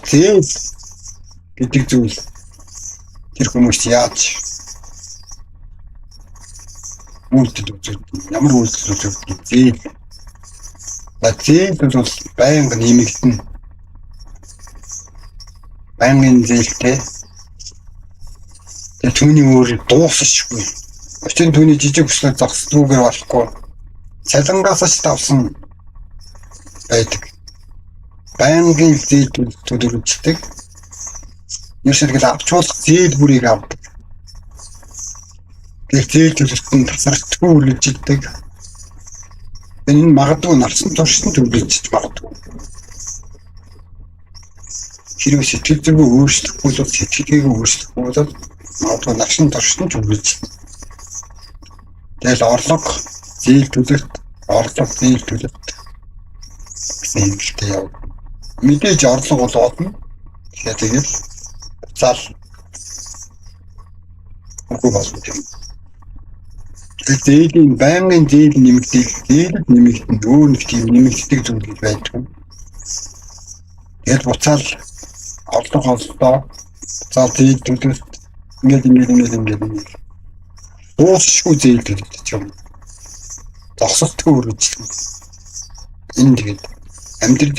зээл гэдэг зүйл тэр хүмүүс яаж үйлдэл үзүүлдэг, ямар үйлдэл үзүүлдэг зээл. Зээл бол байнга нэмэгдэнэ. Байнгын зээлтэй. Тэр түүний өөр дуусахгүй. Өчигдөр түүний жижиг хүслээр зогсдгүйгээр болохгүй. Цалингаас ч давсан байдаг. Байнгын зээл төлөвлөждөг. Юусэргэл авчуулах зээл бүрийг авдаг. Тэр зээл төлөвтөнд тасралтгүй үлддэг. Энэ магадгүй нарсан туршид төлөвлөж магадгүй. Хэрвээ сэтгэл зүргээ өөрчлөхгүй бол сэтгэлгээ өөрчлөхгүй бол магадгүй нарсан туршид төлөвлөж. Тэгэл орлого зээл төлөлт, орлого зээл төлөлт гэсэн юмтай яв. Мэдээж орлого бол одно. Тэгээд зал үгүй болно юм. Зээлийн байнгын зээл нэмэгдэн өөр нэг тийм нэмэгддэг зүйл байдаг. Тэгээд буцаал орлого олдоо буцаал зээл төлөлт ингээд дуусахгүй зээл төлөлт юм. Зогсолтгүй үргэлжлэн. Энэ тэгээд амьдрал